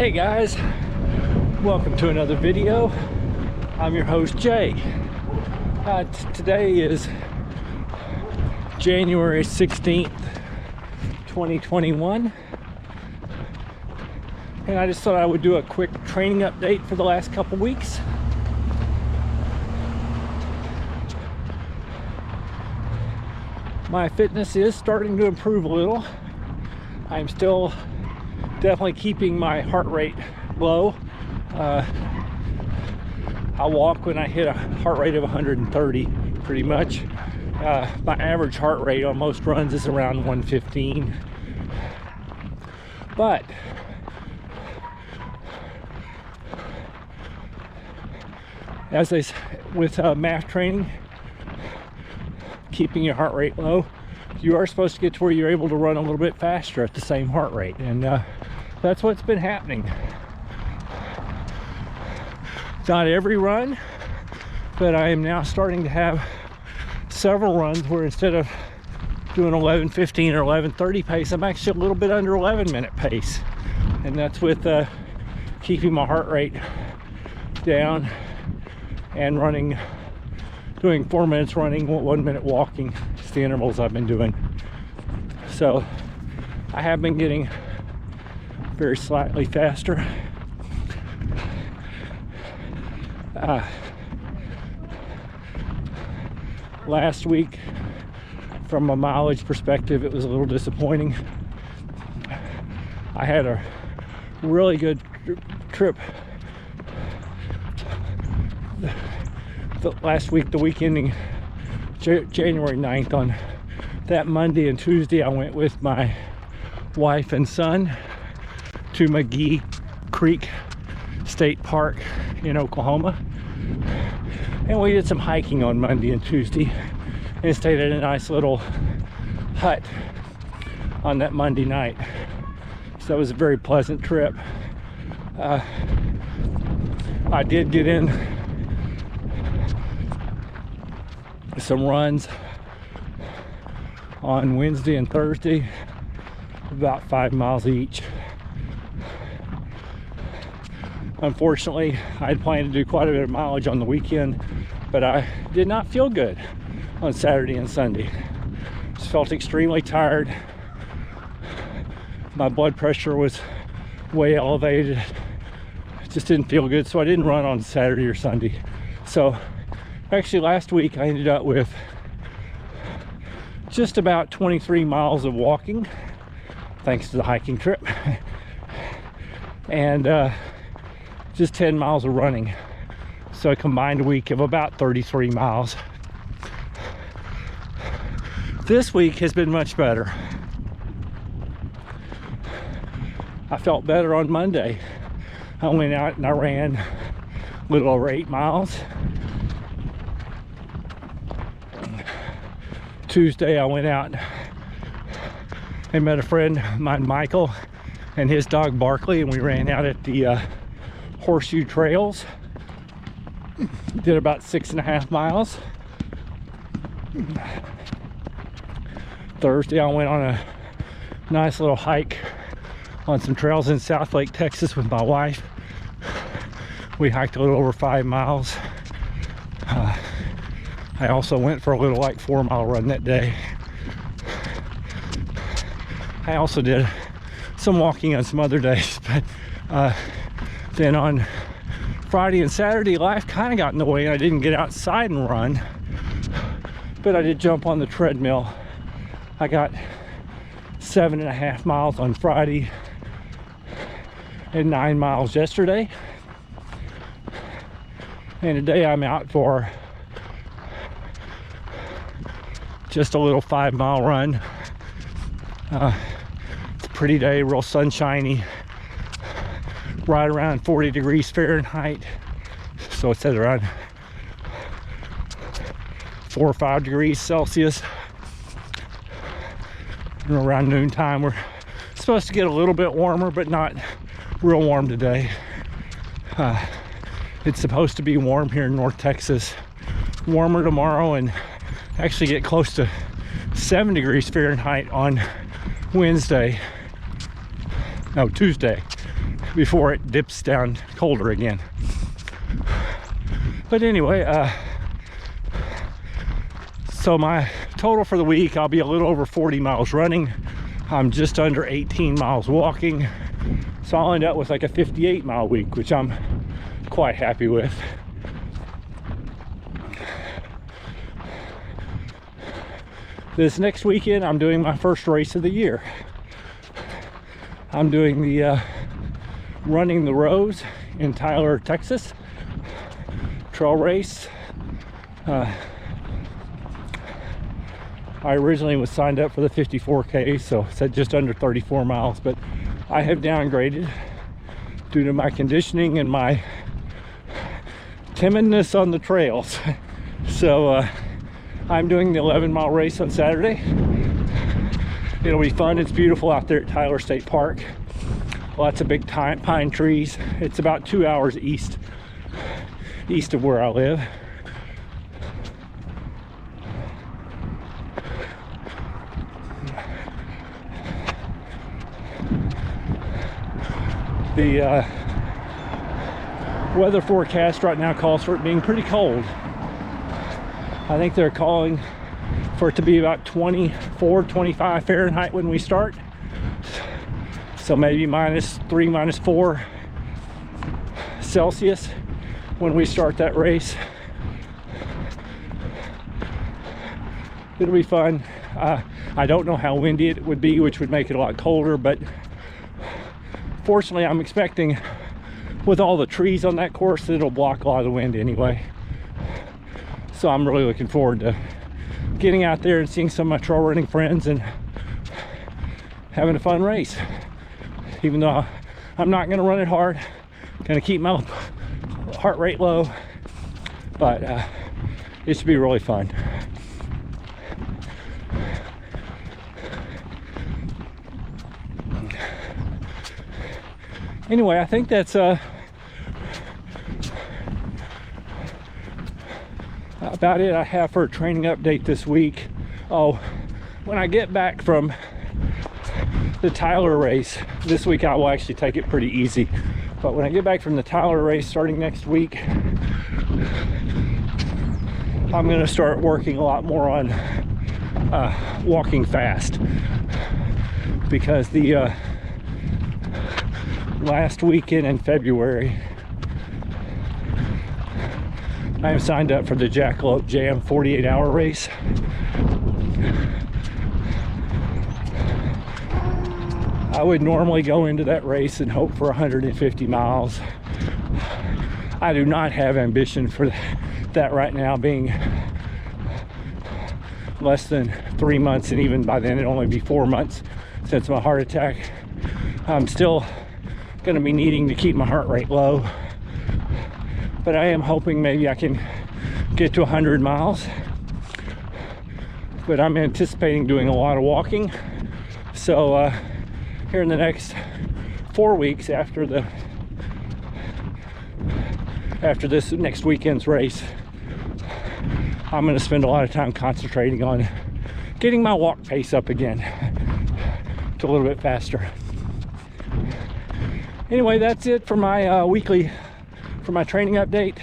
Hey guys, welcome to another video. I'm your host Jay. Today is January 16th, 2021, and I just thought I would do a quick training update for the last couple weeks. My fitness is starting to improve a little. I'm still definitely keeping my heart rate low. I walk when I hit a heart rate of 130 pretty much. My average heart rate on most runs is around 115. But with MAF training, keeping your heart rate low, you are supposed to get to where you're able to run a little bit faster at the same heart rate, and that's what's been happening. Not every run, but I am now starting to have several runs where instead of doing 11:15 or 11:30 pace, I'm actually a little bit under 11-minute pace, and that's with keeping my heart rate down and running, doing 4 minutes running, 1 minute walking. It's the intervals I've been doing. So I have been getting very slightly faster. Last week, from a mileage perspective, it was a little disappointing. I had a really good trip last week, the week ending January 9th. On that Monday and Tuesday, I went with my wife and son to McGee Creek State Park in Oklahoma, and we did some hiking on Monday and Tuesday and stayed at a nice little hut on that Monday night. So it was a very pleasant trip. I did get in some runs on Wednesday and Thursday, about 5 miles each. Unfortunately, I had planned to do quite a bit of mileage on the weekend, but I did not feel good on Saturday and Sunday. Just felt extremely tired. My blood pressure was way elevated. Just didn't feel good, so I didn't run on Saturday or Sunday. So actually last week I ended up with just about 23 miles of walking, thanks to the hiking trip, and just 10 miles of running. So a combined week of about 33 miles. This week has been much better. I felt better on Monday. I went out and I ran a little over 8 miles. Tuesday I went out and met a friend of mine, Michael, and his dog Barkley, and we ran out at the Horseshoe Trails. Did about 6.5 miles. Thursday I went on a nice little hike on some trails in South Lake, Texas with my wife. We hiked a little over 5 miles. I also went for a little 4-mile run that day. I also did some walking on some other days, but then on Friday and Saturday, life kind of got in the way and I didn't get outside and run, but I did jump on the treadmill. I got 7.5 miles on Friday and 9 miles yesterday, and today I'm out for just a little 5-mile run. It's a pretty day, real sunshiny, right around 40 degrees Fahrenheit, so it's at around 4 or 5 degrees Celsius. And around noontime we're supposed to get a little bit warmer, but not real warm today. It's supposed to be warm here in North Texas, warmer tomorrow, and actually get close to 7 degrees Fahrenheit on Tuesday. before it dips down colder again. But anyway, so my total for the week, I'll be a little over 40 miles running. I'm just under 18 miles walking. So I'll end up with like a 58-mile week, which I'm quite happy with. This next weekend, I'm doing my first race of the year. I'm doing the Running the Rose in Tyler, Texas, trail race. I originally was signed up for the 54K, so it's at just under 34 miles, but I have downgraded due to my conditioning and my timidness on the trails. So I'm doing the 11-mile race on Saturday. It'll be fun. It's beautiful out there at Tyler State Park. Lots of big pine trees. It's about 2 hours east of where I live. The weather forecast right now calls for it being pretty cold. I think they're calling for it to be about 24, 25 Fahrenheit when we start. So maybe -3, -4 Celsius when we start that race. It'll be fun. I don't know how windy it would be, which would make it a lot colder, but fortunately I'm expecting with all the trees on that course that it'll block a lot of the wind anyway. So I'm really looking forward to getting out there and seeing some of my trail running friends and having a fun race. Even though I'm not going to run it hard, going to keep my heart rate low, but it should be really fun. Anyway, I think that's about it I have for a training update this week. Oh, when I get back from the Tyler race this week, I will actually take it pretty easy. But when I get back from the Tyler race starting next week, I'm going to start working a lot more on walking fast, because the last weekend in February I am signed up for the Jackalope Jam 48-hour race. I would normally go into that race and hope for 150 miles. I do not have ambition for that right now, being less than 3 months, and even by then it'll only be 4 months since my heart attack. I'm still going to be needing to keep my heart rate low, but I am hoping maybe I can get to 100 miles. But I'm anticipating doing a lot of walking, so here in the next 4 weeks after this next weekend's race, I'm going to spend a lot of time concentrating on getting my walk pace up again to a little bit faster. Anyway, that's it for my for my training update.